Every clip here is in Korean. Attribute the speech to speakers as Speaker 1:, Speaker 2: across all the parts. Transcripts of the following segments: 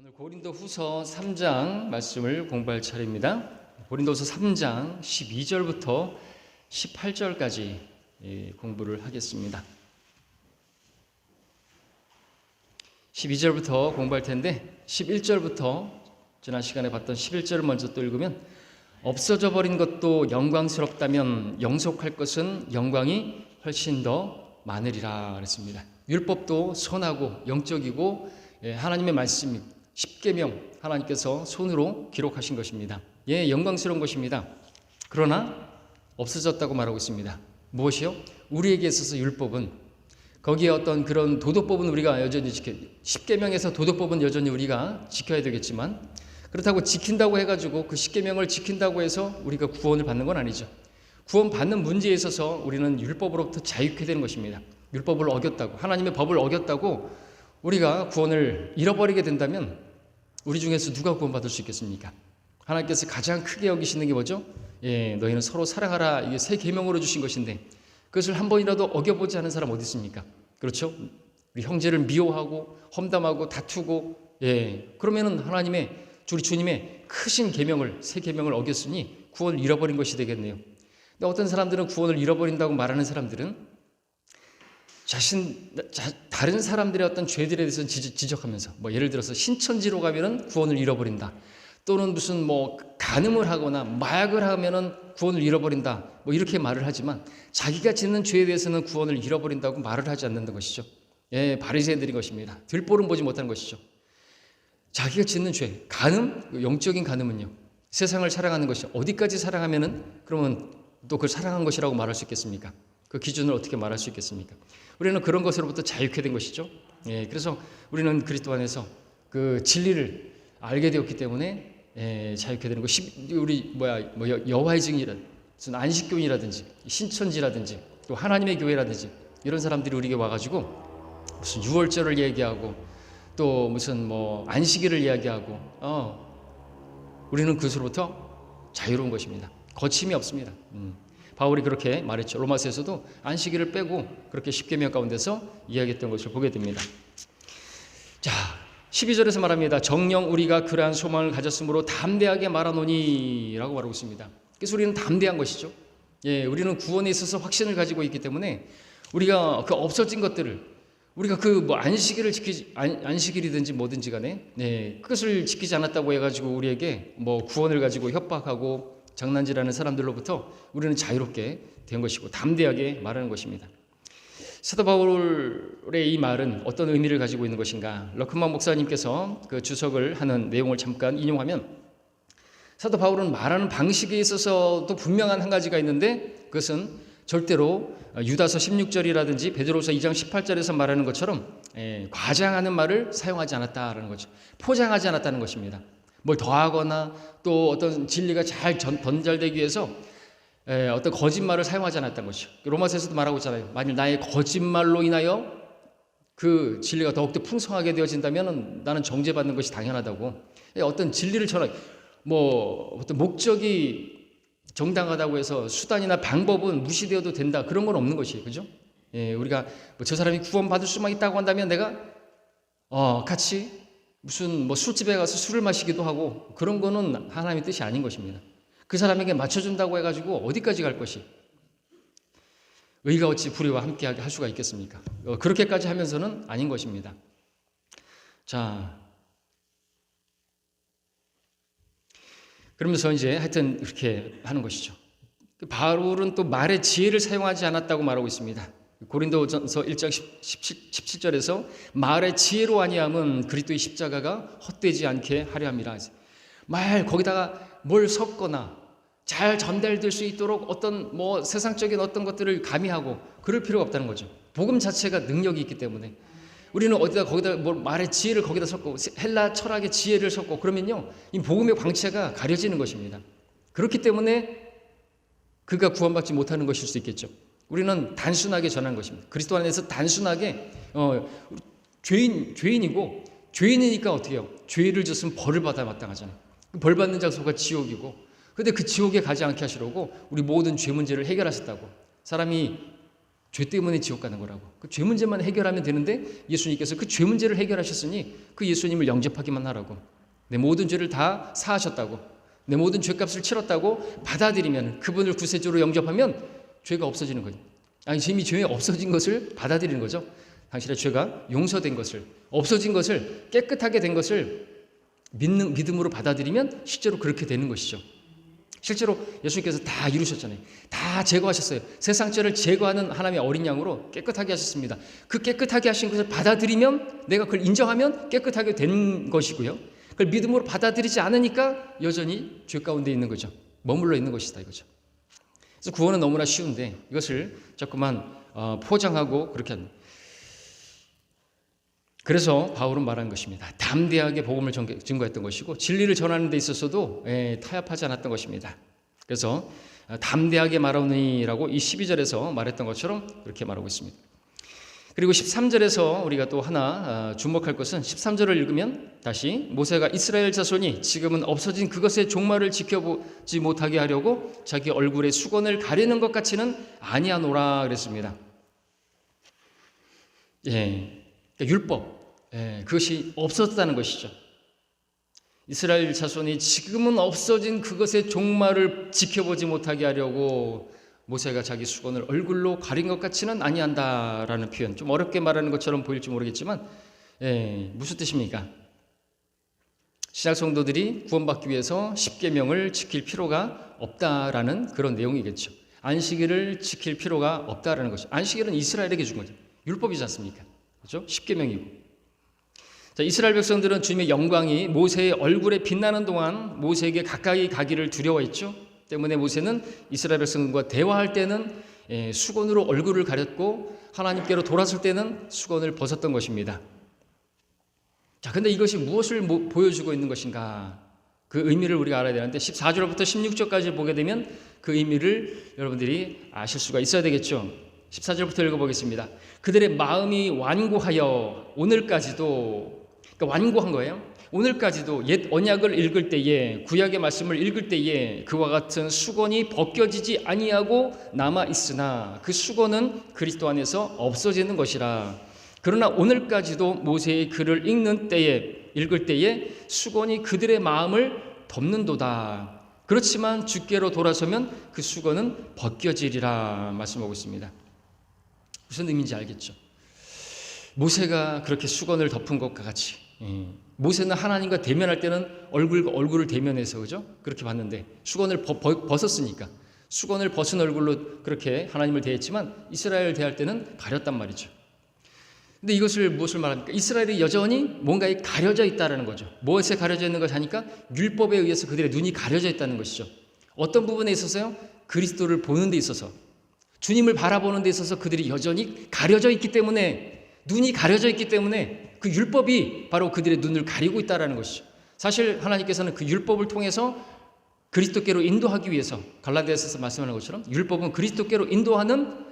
Speaker 1: 오늘 고린도후서 3장 말씀을 공부할 차례입니다. 고린도후서 3장 12절부터 18절까지 공부를 하겠습니다. 12절부터 공부할 텐데 11절부터 지난 시간에 봤던 11절을 먼저 또 읽으면 없어져 버린 것도 영광스럽다면 영속할 것은 영광이 훨씬 더 많으리라 그랬습니다. 율법도 선하고 영적이고 하나님의 말씀 10계명 하나님께서 손으로 기록하신 것입니다. 영광스러운 것입니다. 그러나 없어졌다고 말하고 있습니다. 무엇이요? 우리에게 있어서 율법은 거기에 어떤 그런 도덕법은 우리가 여전히 10계명에서 도덕법은 여전히 우리가 지켜야 되겠지만 그렇다고 지킨다고 해가지고 그 10계명을 지킨다고 해서 우리가 구원을 받는 건 아니죠. 구원 받는 문제에 있어서 우리는 율법으로부터 자유케 되는 것입니다. 율법을 어겼다고 하나님의 법을 어겼다고 우리가 구원을 잃어버리게 된다면 우리 중에서 누가 구원받을 수 있겠습니까? 하나님께서 가장 크게 여기시는 게 뭐죠? 너희는 서로 사랑하라. 이게 새 계명으로 주신 것인데 그것을 한 번이라도 어겨보지 않은 사람 어디 있습니까? 그렇죠? 우리 형제를 미워하고 험담하고 다투고 그러면은 하나님의 우리 주님의 크신 계명을 새 계명을 어겼으니 구원을 잃어버린 것이 되겠네요. 근데 어떤 사람들은 구원을 잃어버린다고 말하는 사람들은 다른 사람들의 어떤 죄들에 대해서 지적하면서 예를 들어서 신천지로 가면은 구원을 잃어버린다. 또는 무슨 간음을 하거나 마약을 하면은 구원을 잃어버린다. 이렇게 말을 하지만 자기가 짓는 죄에 대해서는 구원을 잃어버린다고 말을 하지 않는다는 것이죠. 바리새인들인 것입니다. 들보름 보지 못하는 것이죠. 자기가 짓는 죄, 간음, 영적인 간음은요. 세상을 사랑하는 것이 어디까지 사랑하면은 그러면 또 그걸 사랑한 것이라고 말할 수 있겠습니까? 그 기준을 어떻게 말할 수 있겠습니까? 우리는 그런 것으로부터 자유케 된 것이죠. 그래서 우리는 그리스도 안에서 그 진리를 알게 되었기 때문에 자유케 되는 것. 우리 여호와의 증인이라든지 무슨 안식교인이라든지 신천지라든지 또 하나님의 교회라든지 이런 사람들이 우리에게 와가지고 무슨 유월절을 얘기하고 또 무슨 안식일을 이야기하고 우리는 그것으로부터 자유로운 것입니다. 거침이 없습니다. 바울이 그렇게 말했죠. 로마서에서도 안식일을 빼고 그렇게 10계명 가운데서 이야기했던 것을 보게 됩니다. 자, 12절에서 말합니다. 정녕 우리가 그러한 소망을 가졌으므로 담대하게 말하노니 라고 말하고 있습니다. 그래서 우리는 담대한 것이죠. 우리는 구원에 있어서 확신을 가지고 있기 때문에 우리가 그 없어진 것들을 우리가 안식일이든지 뭐든지 간에 그것을 지키지 않았다고 해가지고 우리에게 구원을 가지고 협박하고 장난질하는 사람들로부터 우리는 자유롭게 된 것이고 담대하게 말하는 것입니다. 사도 바울의 이 말은 어떤 의미를 가지고 있는 것인가? 러크만 목사님께서 그 주석을 하는 내용을 잠깐 인용하면 사도 바울은 말하는 방식에 있어서도 분명한 한 가지가 있는데 그것은 절대로 유다서 16절이라든지 베드로서 2장 18절에서 말하는 것처럼 과장하는 말을 사용하지 않았다라는 거죠. 포장하지 않았다는 것입니다. 뭘 더하거나 또 어떤 진리가 잘 전달되기 위해서 어떤 거짓말을 사용하지 않았다는 것이죠. 로마서에서도 말하고 있잖아요. 만일 나의 거짓말로 인하여 그 진리가 더욱더 풍성하게 되어진다면 나는 정죄받는 것이 당연하다고. 어떤 진리를 전하기 어떤 목적이 정당하다고 해서 수단이나 방법은 무시되어도 된다. 그런 건 없는 것이에요. 그죠? 우리가 저 사람이 구원받을 수만 있다고 한다면 내가 같이 무슨 술집에 가서 술을 마시기도 하고 그런 거는 하나님의 뜻이 아닌 것입니다. 그 사람에게 맞춰준다고 해가지고 어디까지 갈 것이 의가 어찌 불의와 함께하게 할 수가 있겠습니까? 그렇게까지 하면서는 아닌 것입니다. 자, 그러면서 이제 하여튼 이렇게 하는 것이죠. 바울은 또 말의 지혜를 사용하지 않았다고 말하고 있습니다. 고린도전서 1장 17절에서 말의 지혜로 아니함은 그리스도의 십자가가 헛되지 않게 하려 함이라. 말 거기다가 뭘 섞거나 잘 전달될 수 있도록 어떤 세상적인 어떤 것들을 가미하고 그럴 필요가 없다는 거죠. 복음 자체가 능력이 있기 때문에 우리는 거기다 말의 지혜를 거기다 섞고 헬라 철학의 지혜를 섞고 그러면요 이 복음의 광채가 가려지는 것입니다. 그렇기 때문에 그가 구원받지 못하는 것일 수 있겠죠. 우리는 단순하게 전한 것입니다. 그리스도 안에서 단순하게 죄인이고 죄인이니까 어떻게 해요? 죄를 졌으면 벌을 받아 마땅하잖아요. 벌 받는 장소가 지옥이고 근데 그 지옥에 가지 않게 하시려고 우리 모든 죄 문제를 해결하셨다고. 사람이 죄 때문에 지옥 가는 거라고. 그 죄 문제만 해결하면 되는데 예수님께서 그 죄 문제를 해결하셨으니 그 예수님을 영접하기만 하라고. 내 모든 죄를 다 사하셨다고, 내 모든 죄값을 치렀다고 받아들이면, 그분을 구세주로 영접하면 죄가 없어지는 거죠. 아니, 이미 죄가 없어진 것을 받아들이는 거죠. 당신의 죄가 용서된 것을, 없어진 것을, 깨끗하게 된 것을 믿음으로 받아들이면 실제로 그렇게 되는 것이죠. 실제로 예수님께서 다 이루셨잖아요. 다 제거하셨어요. 세상 죄를 제거하는 하나님의 어린 양으로 깨끗하게 하셨습니다. 그 깨끗하게 하신 것을 받아들이면, 내가 그걸 인정하면 깨끗하게 된 것이고요. 그걸 믿음으로 받아들이지 않으니까 여전히 죄 가운데 있는 거죠. 머물러 있는 것이다 이거죠. 그래서 구원은 너무나 쉬운데 이것을 자꾸만 포장하고 그렇게 합니다. 그래서 바울은 말한 것입니다. 담대하게 복음을 증거했던 것이고 진리를 전하는 데 있어서도 타협하지 않았던 것입니다. 그래서 담대하게 말하니라고 이 12절에서 말했던 것처럼 그렇게 말하고 있습니다. 그리고 13절에서 우리가 또 하나 주목할 것은 13절을 읽으면 다시 모세가 이스라엘 자손이 지금은 없어진 그것의 종말을 지켜보지 못하게 하려고 자기 얼굴에 수건을 가리는 것 같이는 아니하노라 그랬습니다. 그러니까 율법, 그것이 없었다는 것이죠. 이스라엘 자손이 지금은 없어진 그것의 종말을 지켜보지 못하게 하려고 모세가 자기 수건을 얼굴로 가린 것 같이는 아니한다라는 표현, 좀 어렵게 말하는 것처럼 보일지 모르겠지만 무슨 뜻입니까? 신약 성도들이 구원받기 위해서 십계명을 지킬 필요가 없다라는 그런 내용이겠죠. 안식일을 지킬 필요가 없다라는 것이죠. 안식일은 이스라엘에게 준 거죠. 율법이지 않습니까? 그렇죠? 십계명이고. 자, 이스라엘 백성들은 주님의 영광이 모세의 얼굴에 빛나는 동안 모세에게 가까이 가기를 두려워했죠. 때문에 모세는 이스라엘 백성과 대화할 때는 수건으로 얼굴을 가렸고 하나님께로 돌아설 때는 수건을 벗었던 것입니다. 자, 근데 이것이 무엇을 보여주고 있는 것인가? 그 의미를 우리가 알아야 되는데 14절부터 16절까지 보게 되면 그 의미를 여러분들이 아실 수가 있어야 되겠죠. 14절부터 읽어보겠습니다. 그들의 마음이 완고하여 오늘까지도, 그러니까 완고한 거예요. 오늘까지도 옛 언약을 읽을 때에, 구약의 말씀을 읽을 때에 그와 같은 수건이 벗겨지지 아니하고 남아 있으나 그 수건은 그리스도 안에서 없어지는 것이라. 그러나 오늘까지도 모세의 글을 읽을 때에 수건이 그들의 마음을 덮는도다. 그렇지만 주께로 돌아서면 그 수건은 벗겨지리라 말씀하고 있습니다. 무슨 의미인지 알겠죠? 모세가 그렇게 수건을 덮은 것과 같이, 모세는 하나님과 대면할 때는 얼굴과 얼굴을 대면해서, 그죠? 그렇게 봤는데 수건을 벗었으니까 수건을 벗은 얼굴로 그렇게 하나님을 대했지만 이스라엘을 대할 때는 가렸단 말이죠. 근데 이것을 무엇을 말합니까? 이스라엘이 여전히 뭔가에 가려져 있다는 거죠. 무엇에 가려져 있는 것을 하니까 율법에 의해서 그들의 눈이 가려져 있다는 것이죠. 어떤 부분에 있어서요? 그리스도를 보는 데 있어서, 주님을 바라보는 데 있어서 그들이 여전히 가려져 있기 때문에, 눈이 가려져 있기 때문에 그 율법이 바로 그들의 눈을 가리고 있다는 것이죠. 사실 하나님께서는 그 율법을 통해서 그리스도께로 인도하기 위해서, 갈라디아서에서 말씀하는 것처럼 율법은 그리스도께로 인도하는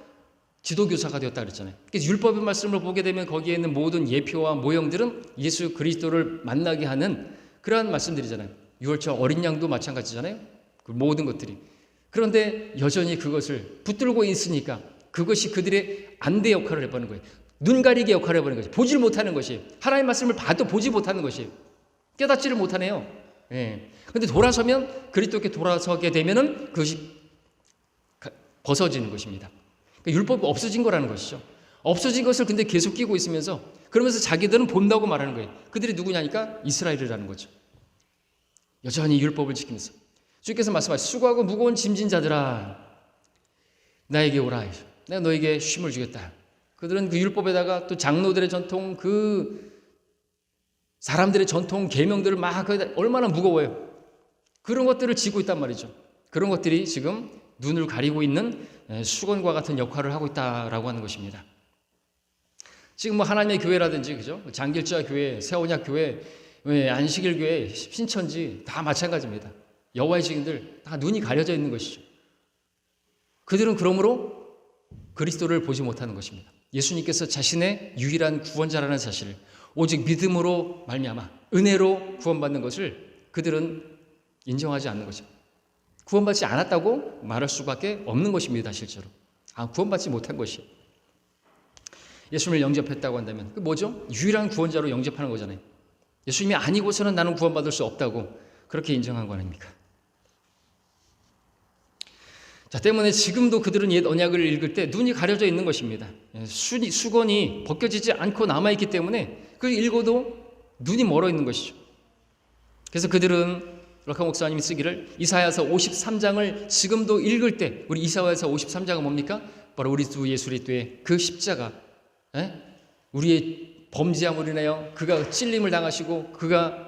Speaker 1: 지도교사가 되었다 그랬잖아요. 그래서 율법의 말씀을 보게 되면 거기에 있는 모든 예표와 모형들은 예수 그리스도를 만나게 하는 그러한 말씀들이잖아요. 유월절 어린 양도 마찬가지잖아요. 그 모든 것들이. 그런데 여전히 그것을 붙들고 있으니까 그것이 그들의 안대 역할을 해버리는 거예요. 눈 가리기 역할을 해버리는 것이, 보질 못하는 것이, 하나님의 말씀을 봐도 보지 못하는 것이, 깨닫지를 못하네요. 그런데 돌아서면, 그리스도께 돌아서게 되면은 그것이 벗어지는 것입니다. 그러니까 율법이 없어진 거라는 것이죠. 없어진 것을 근데 계속 끼고 있으면서, 그러면서 자기들은 본다고 말하는 거예요. 그들이 누구냐니까 이스라엘이라는 거죠. 여전히 율법을 지키면서 주께서 말씀하시죠. 수고하고 무거운 짐진 자들아 나에게 오라. 내가 너에게 쉼을 주겠다. 그들은 그 율법에다가 또 장로들의 전통, 그 사람들의 전통 계명들을 막 얼마나 무거워요. 그런 것들을 지고 있단 말이죠. 그런 것들이 지금 눈을 가리고 있는 수건과 같은 역할을 하고 있다라고 하는 것입니다. 지금 뭐 하나님의 교회라든지, 그죠? 장길자 교회, 새언약 교회, 안식일 교회, 신천지 다 마찬가지입니다. 여호와의 증인들 다 눈이 가려져 있는 것이죠. 그들은 그러므로 그리스도를 보지 못하는 것입니다. 예수님께서 자신의 유일한 구원자라는 사실을 오직 믿음으로 말미암아 은혜로 구원받는 것을 그들은 인정하지 않는 거죠. 구원받지 않았다고 말할 수밖에 없는 것입니다. 실제로 구원받지 못한 것이. 예수님을 영접했다고 한다면 그 뭐죠? 유일한 구원자로 영접하는 거잖아요. 예수님이 아니고서는 나는 구원받을 수 없다고 그렇게 인정한 거 아닙니까? 자, 때문에 지금도 그들은 옛 언약을 읽을 때 눈이 가려져 있는 것입니다. 수건이 벗겨지지 않고 남아있기 때문에 그걸 읽어도 눈이 멀어 있는 것이죠. 그래서 그들은 락카 목사님이 쓰기를 이사야서 53장을 지금도 읽을 때, 우리 이사야서 53장은 뭡니까? 바로 우리 주 예수 그리스도의 그 십자가, 우리의 범죄함으로 인하여 그가 찔림을 당하시고 그가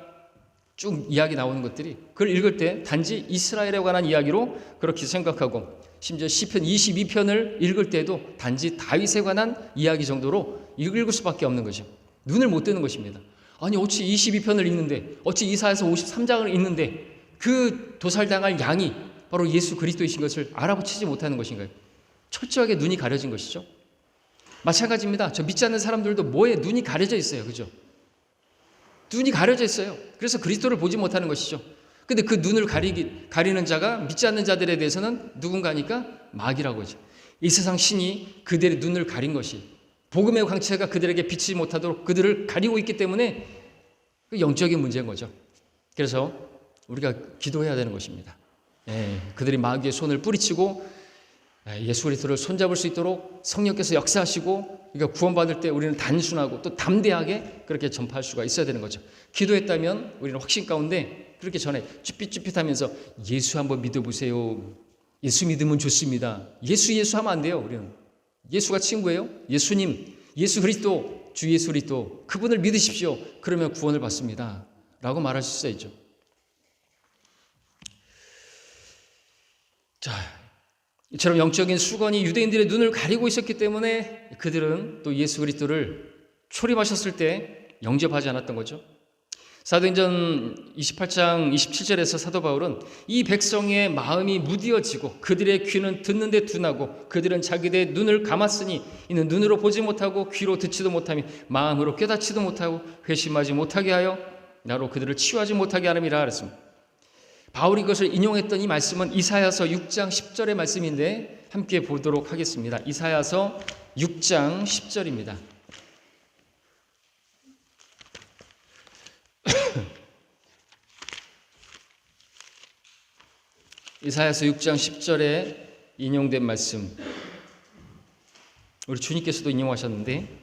Speaker 1: 쭉 이야기 나오는 것들이 그걸 읽을 때 단지 이스라엘에 관한 이야기로 그렇게 생각하고, 심지어 시편 22편을 읽을 때도 단지 다윗에 관한 이야기 정도로 읽을 수밖에 없는 거죠. 눈을 못 뜨는 것입니다. 아니 어찌 22편을 읽는데, 어찌 이사야서 53장을 읽는데 그 도살당할 양이 바로 예수 그리스도이신 것을 알아보지 못하는 것인가요? 철저하게 눈이 가려진 것이죠. 마찬가지입니다. 저 믿지 않는 사람들도 뭐에 눈이 가려져 있어요. 그죠? 눈이 가려져 있어요. 그래서 그리스도를 보지 못하는 것이죠. 근데 그 눈을 가리는 자가 믿지 않는 자들에 대해서는 누군가니까 마귀라고 하죠. 이 세상 신이 그들의 눈을 가린 것이, 복음의 광채가 그들에게 비치지 못하도록 그들을 가리고 있기 때문에 그 영적인 문제인 거죠. 그래서 우리가 기도해야 되는 것입니다. 그들이 마귀의 손을 뿌리치고 예수 그리스도를 손잡을 수 있도록 성령께서 역사하시고, 그러니까 구원받을 때 우리는 단순하고 또 담대하게 그렇게 전파할 수가 있어야 되는 거죠. 기도했다면 우리는 확신 가운데 그렇게 전해 쭈삣쭈삣하면서 예수 한번 믿어보세요. 예수 믿으면 좋습니다. 예수 하면 안 돼요. 우리는 예수가 친구예요. 예수님, 예수 그리스도, 주 예수 그리스도, 그분을 믿으십시오. 그러면 구원을 받습니다 라고 말할 수 있어야죠. 자, 이처럼 영적인 수건이 유대인들의 눈을 가리고 있었기 때문에 그들은 또 예수 그리스도를 초림하셨을 때 영접하지 않았던 거죠. 사도행전 28장 27절에서 사도 바울은 이 백성의 마음이 무디어지고 그들의 귀는 듣는데 둔하고 그들은 자기들의 눈을 감았으니 이는 눈으로 보지 못하고 귀로 듣지도 못하며 마음으로 깨닫지도 못하고 회심하지 못하게 하여 나로 그들을 치유하지 못하게 하름이라 그랬습니다. 바울이 이것을 인용했던 이 말씀은 이사야서 6장 10절의 말씀인데 함께 보도록 하겠습니다. 이사야서 6장 10절입니다. 이사야서 6장 10절에 인용된 말씀, 우리 주님께서도 인용하셨는데,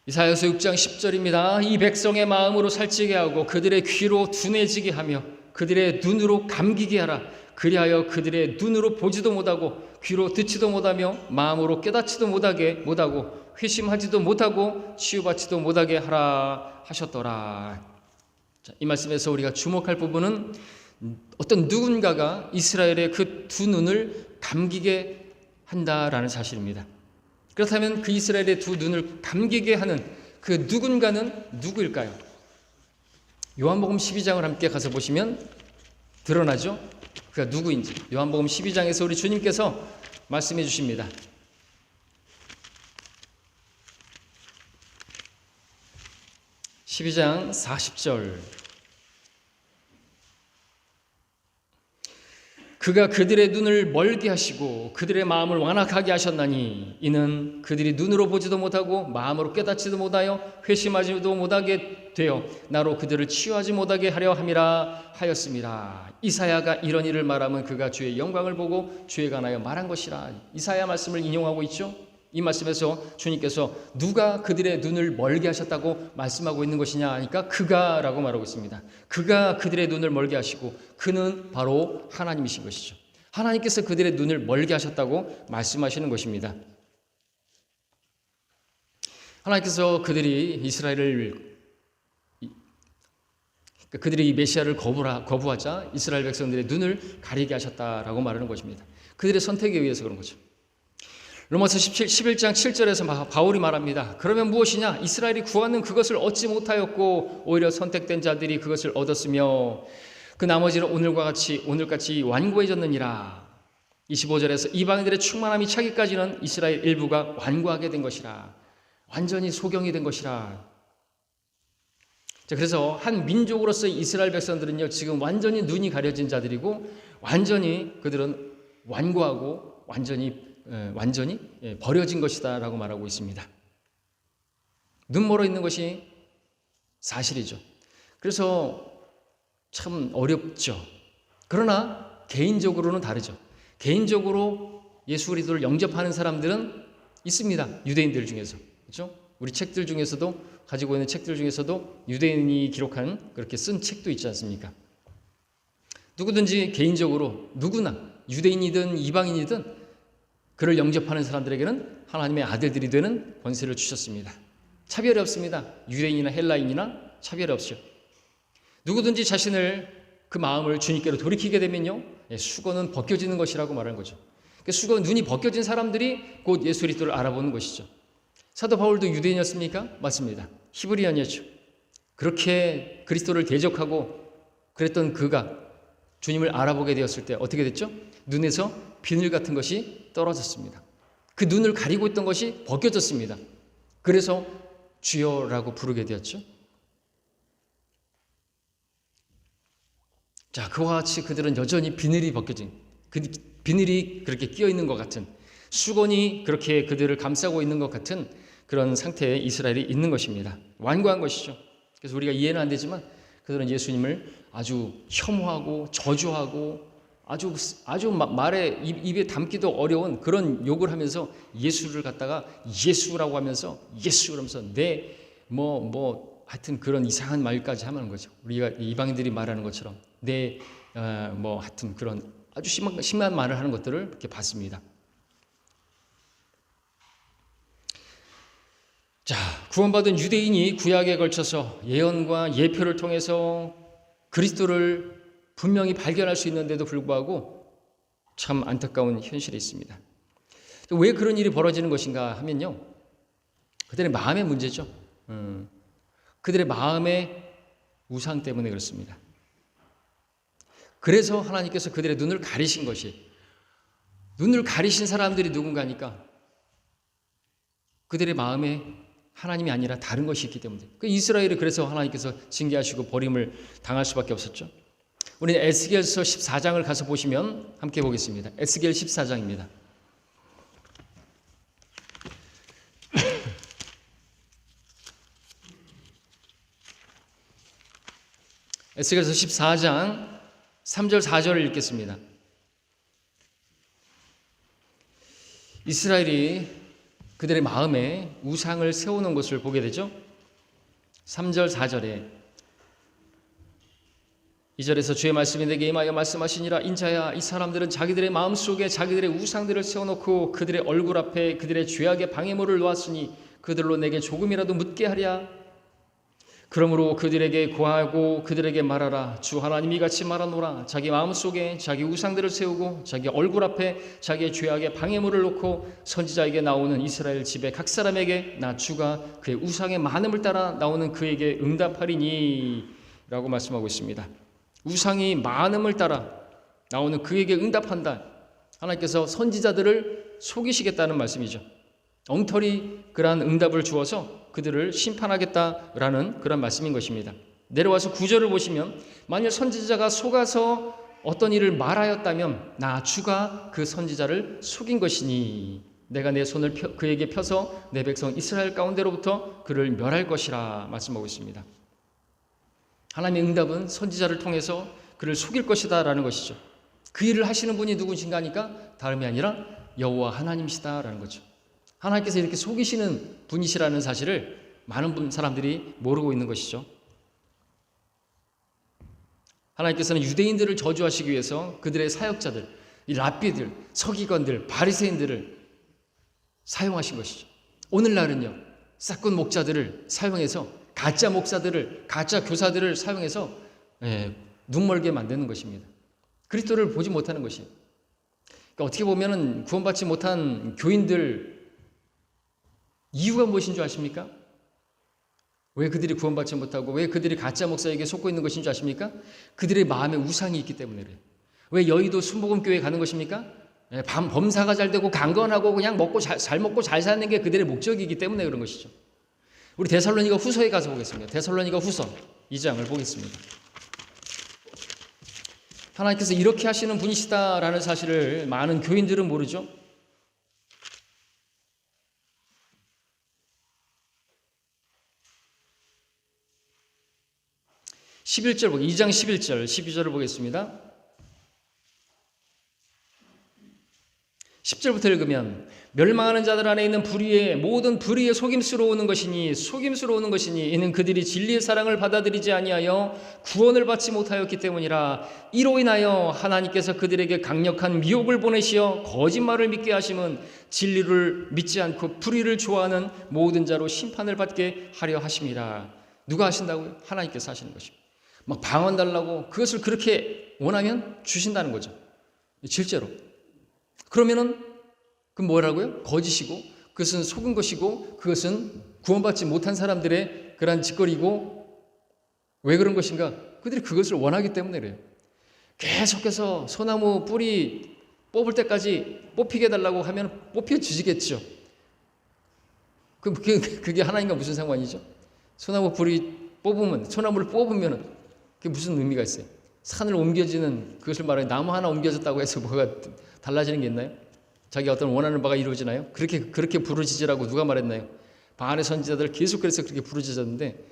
Speaker 1: 이사야서 6장 10절입니다. 이 백성의 마음으로 살찌게 하고 그들의 귀로 둔해지게 하며 그들의 눈으로 감기게 하라. 그리하여 그들의 눈으로 보지도 못하고 귀로 듣지도 못하며 마음으로 깨닫지도 못하고 회심하지도 못하고 치유받지도 못하게 하라 하셨더라. 자, 이 말씀에서 우리가 주목할 부분은 어떤 누군가가 이스라엘의 그 두 눈을 감기게 한다라는 사실입니다. 그렇다면 그 이스라엘의 두 눈을 감기게 하는 그 누군가는 누구일까요? 요한복음 12장을 함께 가서 보시면 드러나죠? 그가 누구인지. 요한복음 12장에서 우리 주님께서 말씀해 주십니다. (12장) 40절. 그가 그들의 눈을 멀게 하시고 그들의 마음을 완악하게 하셨나니 이는 그들이 눈으로 보지도 못하고 마음으로 깨닫지도 못하여 회심하지도 못하게 되어 나로 그들을 치유하지 못하게 하려 함이라 하였습니다. 이사야가 이런 일을 말하면 그가 주의 영광을 보고 주에 관하여 말한 것이라. 이사야 말씀을 인용하고 있죠. 이 말씀에서 주님께서 누가 그들의 눈을 멀게 하셨다고 말씀하고 있는 것이냐 하니까 그가 라고 말하고 있습니다. 그가 그들의 눈을 멀게 하시고 그는 바로 하나님이신 것이죠. 하나님께서 그들의 눈을 멀게 하셨다고 말씀하시는 것입니다. 하나님께서 그들이 이 메시아를 거부하자 이스라엘 백성들의 눈을 가리게 하셨다라고 말하는 것입니다. 그들의 선택에 의해서 그런 거죠. 로마서 11장 7절에서 바울이 말합니다. 그러면 무엇이냐? 이스라엘이 구하는 그것을 얻지 못하였고 오히려 선택된 자들이 그것을 얻었으며 그 나머지는 오늘같이 완고해졌느니라. 25절에서 이방인들의 충만함이 차기까지는 이스라엘 일부가 완고하게 된 것이라. 완전히 소경이 된 것이라. 자, 그래서 한 민족으로서의 이스라엘 백성들은요 지금 완전히 눈이 가려진 자들이고 완전히 그들은 완고하고 완전히 버려진 것이다라고 말하고 있습니다. 눈 멀어 있는 것이 사실이죠. 그래서 참 어렵죠. 그러나 개인적으로는 다르죠. 개인적으로 예수 그리스도를 영접하는 사람들은 있습니다. 유대인들 중에서. 그렇죠? 우리 책들 중에서도 가지고 있는 책들 중에서도 유대인이 기록한 그렇게 쓴 책도 있지 않습니까? 누구든지 개인적으로 누구나 유대인이든 이방인이든 그를 영접하는 사람들에게는 하나님의 아들들이 되는 권세를 주셨습니다. 차별이 없습니다. 유대인이나 헬라인이나 차별이 없죠. 누구든지 자신을 그 마음을 주님께로 돌이키게 되면요, 수건은 벗겨지는 것이라고 말하는 거죠. 수건 눈이 벗겨진 사람들이 곧 예수 그리스도를 알아보는 것이죠. 사도 바울도 유대인이었습니까? 맞습니다. 히브리언이었죠. 그렇게 그리스도를 대적하고 그랬던 그가 주님을 알아보게 되었을 때 어떻게 됐죠? 눈에서 비늘 같은 것이 떨어졌습니다. 그 눈을 가리고 있던 것이 벗겨졌습니다. 그래서 주여라고 부르게 되었죠. 자, 그와 같이 그들은 여전히 비늘이 벗겨진, 그 비늘이 그렇게 끼어 있는 것 같은, 수건이 그렇게 그들을 감싸고 있는 것 같은 그런 상태에 이스라엘이 있는 것입니다. 완고한 것이죠. 그래서 우리가 이해는 안 되지만 그들은 예수님을 아주 혐오하고 저주하고 아주 말에 입에 담기도 어려운 그런 욕을 하면서 예수를 갖다가 예수라고 하면서 예수 그러면서 하여튼 그런 이상한 말까지 하는 거죠. 우리가 이방인들이 말하는 것처럼 하여튼 그런 아주 심한 말을 하는 것들을 이렇게 봤습니다. 자, 구원받은 유대인이 구약에 걸쳐서 예언과 예표를 통해서 그리스도를 분명히 발견할 수 있는데도 불구하고 참 안타까운 현실이 있습니다. 왜 그런 일이 벌어지는 것인가 하면요, 그들의 마음의 문제죠. 그들의 마음의 우상 때문에 그렇습니다. 그래서 하나님께서 그들의 눈을 가리신 것이, 눈을 가리신 사람들이 누군가니까 그들의 마음에 하나님이 아니라 다른 것이 있기 때문에, 그 이스라엘이 그래서 하나님께서 징계하시고 버림을 당할 수밖에 없었죠. 우리는 에스겔서 14장을 가서 보시면 함께 보겠습니다. 에스겔 14장입니다. 에스겔서 14장 3절 4절을 읽겠습니다. 이스라엘이 그들의 마음에 우상을 세우는 것을 보게 되죠. 3절 4절에 2절에서 주의 말씀이 내게 임하여 말씀하시니라. 인자야, 이 사람들은 자기들의 마음속에 자기들의 우상들을 세워놓고 그들의 얼굴 앞에 그들의 죄악의 방해물을 놓았으니 그들로 내게 조금이라도 묻게 하랴. 그러므로 그들에게 고하고 그들에게 말하라. 주 하나님이 이같이 말하노라. 자기 마음속에 자기 우상들을 세우고 자기 얼굴 앞에 자기의 죄악의 방해물을 놓고 선지자에게 나오는 이스라엘 집의 각 사람에게 나 주가 그의 우상의 많음을 따라 나오는 그에게 응답하리니 라고 말씀하고 있습니다. 우상이 많음을 따라 나오는 그에게 응답한다. 하나님께서 선지자들을 속이시겠다는 말씀이죠. 엉터리 그러한 응답을 주어서 그들을 심판하겠다라는 그런 말씀인 것입니다. 내려와서 9절을 보시면 만일 선지자가 속아서 어떤 일을 말하였다면 나 주가 그 선지자를 속인 것이니 내가 내 손을 그에게 펴서 내 백성 이스라엘 가운데로부터 그를 멸할 것이라 말씀하고 있습니다. 하나님의 응답은 선지자를 통해서 그를 속일 것이다 라는 것이죠. 그 일을 하시는 분이 누구신가 하니까 다름이 아니라 여호와 하나님이시다 라는 거죠. 하나님께서 이렇게 속이시는 분이시라는 사실을 많은 사람들이 모르고 있는 것이죠. 하나님께서는 유대인들을 저주하시기 위해서 그들의 사역자들, 이 랍비들, 서기관들, 바리새인들을 사용하신 것이죠. 오늘날은요, 싹군 목자들을 사용해서 가짜 목사들을, 가짜 교사들을 사용해서 눈멀게 만드는 것입니다. 그리스도를 보지 못하는 것이에요. 그러니까 어떻게 보면 구원받지 못한 교인들 이유가 무엇인 줄 아십니까? 왜 그들이 구원받지 못하고 왜 그들이 가짜 목사에게 속고 있는 것인 줄 아십니까? 그들의 마음에 우상이 있기 때문에 그래요. 왜 여의도 순복음교회 가는 것입니까? 범사가 잘 되고 강건하고 그냥 잘 먹고 잘 사는 게 그들의 목적이기 때문에 그런 것이죠. 우리 데살로니가 후서에 가서 보겠습니다. 데살로니가 후서 2장을 보겠습니다. 하나님께서 이렇게 하시는 분이시다라는 사실을 많은 교인들은 모르죠. 11절 2장 11절 12절을 보겠습니다. 10절부터 읽으면 멸망하는 자들 안에 있는 불의의 모든 불의에 속임수로 오는 것이니 이는 그들이 진리의 사랑을 받아들이지 아니하여 구원을 받지 못하였기 때문이라. 이로 인하여 하나님께서 그들에게 강력한 미혹을 보내시어 거짓말을 믿게 하심은 진리를 믿지 않고 불의를 좋아하는 모든 자로 심판을 받게 하려 하심이라. 누가 하신다고요? 하나님께서 하시는 것입니다. 막 방언 달라고 그것을 그렇게 원하면 주신다는 거죠. 실제로. 그러면은 그 뭐라고요? 거짓이고 그것은 속은 것이고 그것은 구원받지 못한 사람들의 그러한 짓거리고, 왜 그런 것인가? 그들이 그것을 원하기 때문에 그래요. 계속해서 소나무 뿌리 뽑을 때까지 뽑히게 해달라고 하면 뽑혀지겠죠. 그럼 그게 하나님과 무슨 상관이죠? 소나무 뿌리 뽑으면, 소나무를 뽑으면 그게 무슨 의미가 있어요? 산을 옮겨지는 그것을 말하는, 나무 하나 옮겨졌다고 해서 뭐가 달라지는 게 있나요? 자기 어떤 원하는 바가 이루어지나요? 그렇게 부르짖으라고 누가 말했나요? 바알의 선지자들 계속 그래서 그렇게 부르짖었는데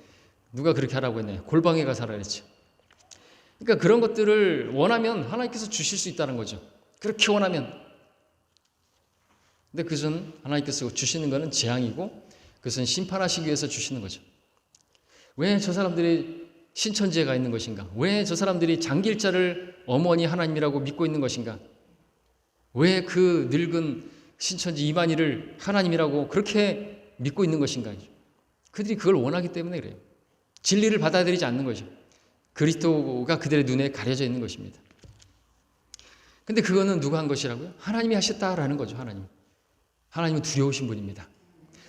Speaker 1: 누가 그렇게 하라고 했나요? 골방에 가서 하라 그랬죠. 그러니까 그런 것들을 원하면 하나님께서 주실 수 있다는 거죠. 그렇게 원하면. 근데 그것은 하나님께서 주시는 것은 재앙이고 그것은 심판하시기 위해서 주시는 거죠. 왜 저 사람들이 신천지에 가 있는 것인가? 왜 저 사람들이 장길자를 어머니 하나님이라고 믿고 있는 것인가? 왜 그 늙은 신천지 이만희를 하나님이라고 그렇게 믿고 있는 것인가? 그들이 그걸 원하기 때문에 그래요. 진리를 받아들이지 않는 거죠. 그리스도가 그들의 눈에 가려져 있는 것입니다. 근데 그거는 누가 한 것이라고요? 하나님이 하셨다라는 거죠. 하나님은 두려우신 분입니다.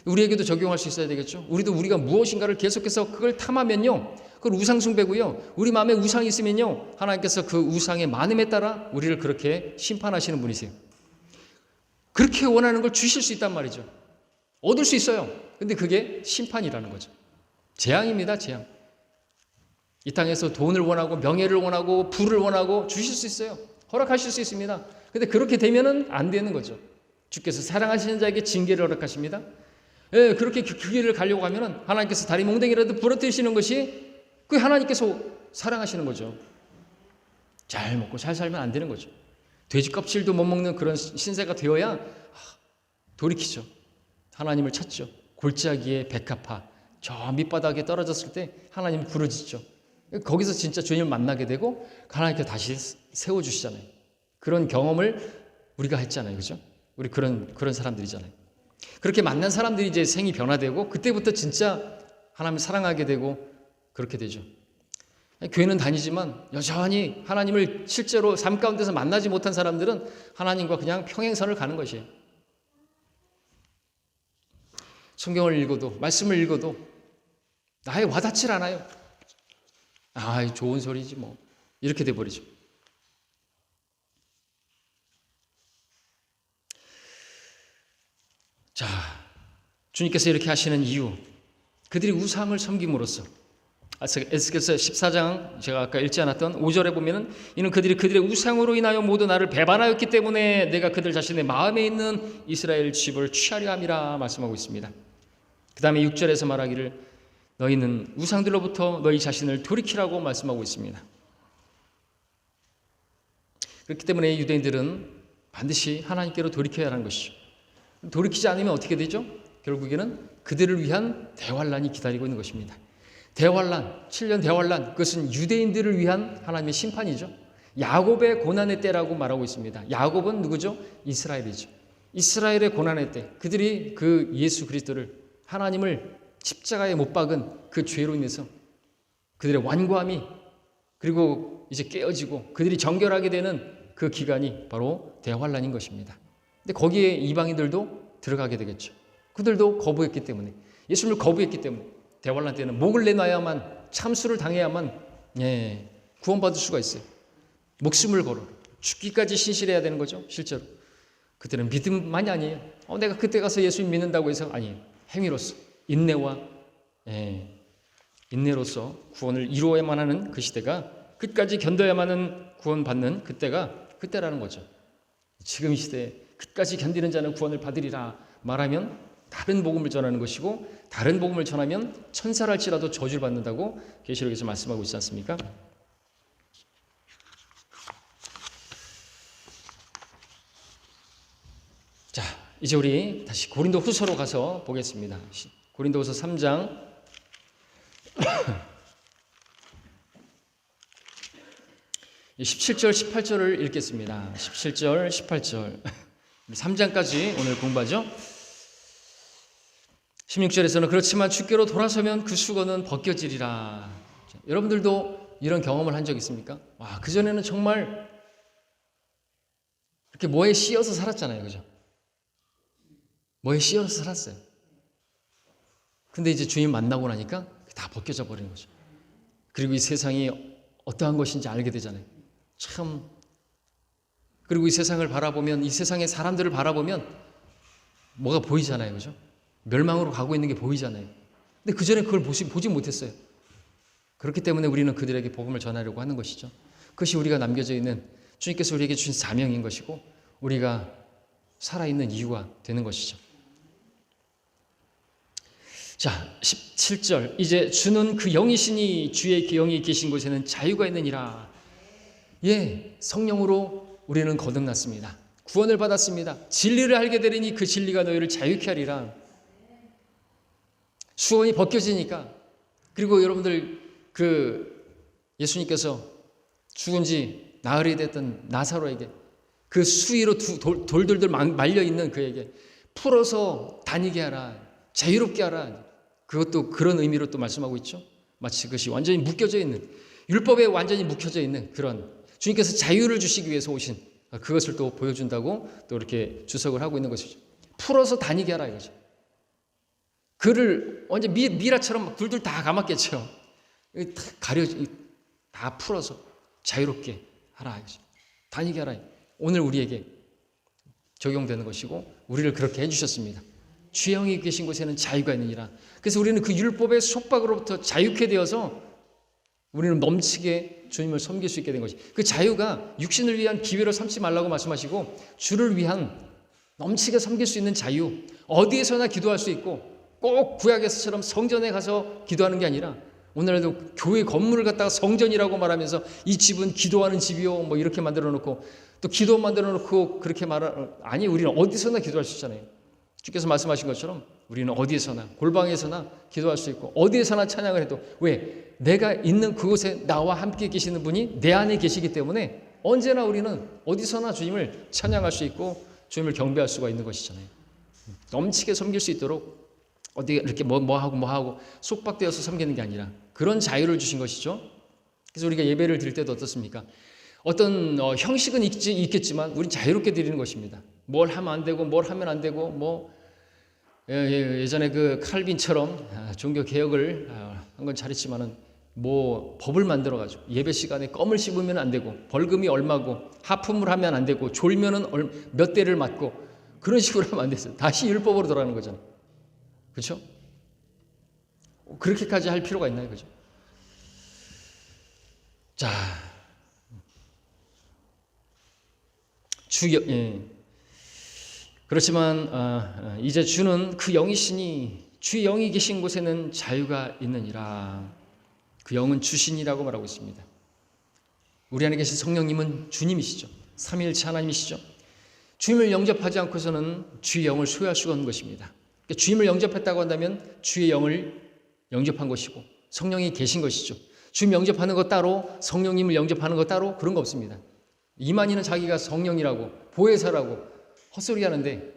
Speaker 1: 우리에게도 적용할 수 있어야 되겠죠. 우리가 무엇인가를 계속해서 그걸 탐하면요, 그걸 우상 숭배고요, 우리 마음에 우상이 있으면요, 하나님께서 그 우상의 많음에 따라 우리를 그렇게 심판하시는 분이세요. 그렇게 원하는 걸 주실 수 있단 말이죠. 얻을 수 있어요. 근데 그게 심판이라는 거죠. 재앙입니다. 재앙. 이 땅에서 돈을 원하고 명예를 원하고 부를 원하고 주실 수 있어요. 허락하실 수 있습니다. 근데 그렇게 되면은 안 되는 거죠. 주께서 사랑하시는 자에게 징계를 허락하십니다. 예, 그렇게 그 길을 가려고 하면은 하나님께서 다리 몽둥이라도 부러뜨리시는 것이 그 하나님께서 사랑하시는 거죠. 잘 먹고 잘 살면 안 되는 거죠. 돼지 껍질도 못 먹는 그런 신세가 되어야 돌이키죠. 하나님을 찾죠. 골짜기에 백합화, 저 밑바닥에 떨어졌을 때 하나님 부르짖죠. 거기서 진짜 주님을 만나게 되고 하나님께서 다시 세워주시잖아요. 그런 경험을 우리가 했잖아요. 그죠? 우리 그런 사람들이잖아요. 그렇게 만난 사람들이 이제 생이 변화되고 그때부터 진짜 하나님을 사랑하게 되고 그렇게 되죠. 교회는 다니지만 여전히 하나님을 실제로 삶 가운데서 만나지 못한 사람들은 하나님과 그냥 평행선을 가는 것이에요. 성경을 읽어도, 말씀을 읽어도 나에 와닿질 않아요. 좋은 소리지 뭐, 이렇게 돼버리죠. 자, 주님께서 이렇게 하시는 이유, 그들이 우상을 섬김으로써, 에스겔서 14장 제가 아까 읽지 않았던 5절에 보면은 이는 그들의 우상으로 인하여 모두 나를 배반하였기 때문에 내가 그들 자신의 마음에 있는 이스라엘 집을 취하려 함이라 말씀하고 있습니다. 그 다음에 6절에서 말하기를 너희는 우상들로부터 너희 자신을 돌이키라고 말씀하고 있습니다. 그렇기 때문에 유대인들은 반드시 하나님께로 돌이켜야 하는 것이죠. 돌이키지 않으면 어떻게 되죠? 결국에는 그들을 위한 대환란이 기다리고 있는 것입니다. 대환란, 7년 대환란, 그것은 유대인들을 위한 하나님의 심판이죠. 야곱의 고난의 때라고 말하고 있습니다. 야곱은 누구죠? 이스라엘이죠. 이스라엘의 고난의 때, 그들이 그 예수 그리스도를, 하나님을 십자가에 못 박은 그 죄로 인해서 그들의 완고함이, 그리고 이제 깨어지고 그들이 정결하게 되는 그 기간이 바로 대환란인 것입니다. 근데 거기에 이방인들도 들어가게 되겠죠. 그들도 거부했기 때문에, 예수님을 거부했기 때문에 대환란 때는 목을 내놔야만, 참수를 당해야만 구원받을 수가 있어요. 목숨을 걸어 죽기까지 신실해야 되는 거죠. 실제로 그때는 믿음만이 아니에요. 내가 그때 가서 예수님 믿는다고 해서 아니에요. 행위로서, 인내와 인내로서 구원을 이루어야만 하는 그 시대가, 끝까지 견뎌야만 하는 구원받는 그때라는 거죠. 지금 이 시대에 끝까지 견디는 자는 구원을 받으리라 말하면 다른 복음을 전하는 것이고, 다른 복음을 전하면 천사랄지라도 저주를 받는다고 계시록에서 말씀하고 있지 않습니까? 자, 이제 우리 다시 고린도 후서로 가서 보겠습니다. 고린도 후서 3장 17절, 18절을 읽겠습니다. 17절, 18절. 3장까지 오늘 공부하죠. 16절에서는 그렇지만 주께로 돌아서면 그 수고는 벗겨지리라. 여러분들도 이런 경험을 한 적 있습니까? 와, 그전에는 정말 이렇게 뭐에 씌어서 살았잖아요. 그죠? 뭐에 씌어서 살았어요. 근데 이제 주님 만나고 나니까 다 벗겨져 버리는 거죠. 그리고 이 세상이 어떠한 것인지 알게 되잖아요. 참. 그리고 이 세상을 바라보면, 이 세상의 사람들을 바라보면 뭐가 보이잖아요. 그죠? 멸망으로 가고 있는 게 보이잖아요. 근데 그전에 그걸 보지 못했어요. 그렇기 때문에 우리는 그들에게 복음을 전하려고 하는 것이죠. 그것이 우리가 남겨져 있는, 주님께서 우리에게 주신 사명인 것이고, 우리가 살아있는 이유가 되는 것이죠. 자, 17절. 이제 주는 그 영이시니 주의 영이 계신 곳에는 자유가 있느니라. 예, 성령으로 우리는 거듭났습니다. 구원을 받았습니다. 진리를 알게 되리니 그 진리가 너희를 자유케 하리라. 수원이 벗겨지니까. 그리고 여러분들 예수님께서 죽은 지 나흘이 됐던 나사로에게, 그 수위로 돌돌돌 말려 있는 그에게 풀어서 다니게 하라, 자유롭게 하라. 그것도 그런 의미로 또 말씀하고 있죠. 마치 그것이 완전히 묶여져 있는, 율법에 완전히 묶여져 있는 그런, 주님께서 자유를 주시기 위해서 오신 그것을 또 보여준다고 또 이렇게 주석을 하고 있는 것이죠. 풀어서 다니게 하라 이거죠. 그를 완전 미라처럼 둘둘 다 감았겠죠. 다 풀어서 자유롭게 하라 이거죠. 다니게 하라. 오늘 우리에게 적용되는 것이고, 우리를 그렇게 해주셨습니다. 주의 영이 계신 곳에는 자유가 있느니라. 그래서 우리는 그 율법의 속박으로부터 자유케 되어서 우리는 넘치게 주님을 섬길 수 있게 된 것이, 그 자유가 육신을 위한 기회를 삼지 말라고 말씀하시고, 주를 위한 넘치게 섬길 수 있는 자유, 어디에서나 기도할 수 있고, 꼭 구약에서처럼 성전에 가서 기도하는 게 아니라, 오늘날도 교회 건물을 갖다가 성전이라고 말하면서 이 집은 기도하는 집이요 뭐 이렇게 만들어 놓고, 또 기도 만들어 놓고 그렇게 아니, 우리는 어디서나 기도할 수 있잖아요. 주께서 말씀하신 것처럼 우리는 어디에서나, 골방에서나 기도할 수 있고, 어디에서나 찬양을 해도, 왜? 내가 있는 그곳에 나와 함께 계시는 분이 내 안에 계시기 때문에 언제나 우리는 어디서나 주님을 찬양할 수 있고 주님을 경배할 수가 있는 것이잖아요. 넘치게 섬길 수 있도록 어디 이렇게 뭐 하고 속박되어서 섬기는 게 아니라 그런 자유를 주신 것이죠. 그래서 우리가 예배를 드릴 때도 어떻습니까? 어떤 형식은 있겠지만 우린 자유롭게 드리는 것입니다. 뭘 하면 안 되고 뭘 하면 안 되고, 뭐 예전에 그 칼빈처럼 종교 개혁을 한 건 잘했지만은 뭐 법을 만들어 가지고 예배 시간에 껌을 씹으면 안 되고, 벌금이 얼마고, 하품을 하면 안 되고, 졸면은 몇 대를 맞고, 그런 식으로 하면 안 됐어요. 다시 율법으로 돌아가는 거잖아요. 그렇죠? 그렇게까지 할 필요가 있나요? 그죠? 자, 그렇지만 이제 주는 그 영이시니 주의 영이 계신 곳에는 자유가 있느니라. 그 영은 주신이라고 말하고 있습니다. 우리 안에 계신 성령님은 주님이시죠. 삼위일체 하나님이시죠. 주님을 영접하지 않고서는 주의 영을 소유할 수가 없는 것입니다. 그러니까 주님을 영접했다고 한다면 주의 영을 영접한 것이고 성령이 계신 것이죠. 주님 영접하는 것 따로, 성령님을 영접하는 것 따로, 그런 거 없습니다. 이만희는 자기가 성령이라고, 보혜사라고 헛소리 하는데,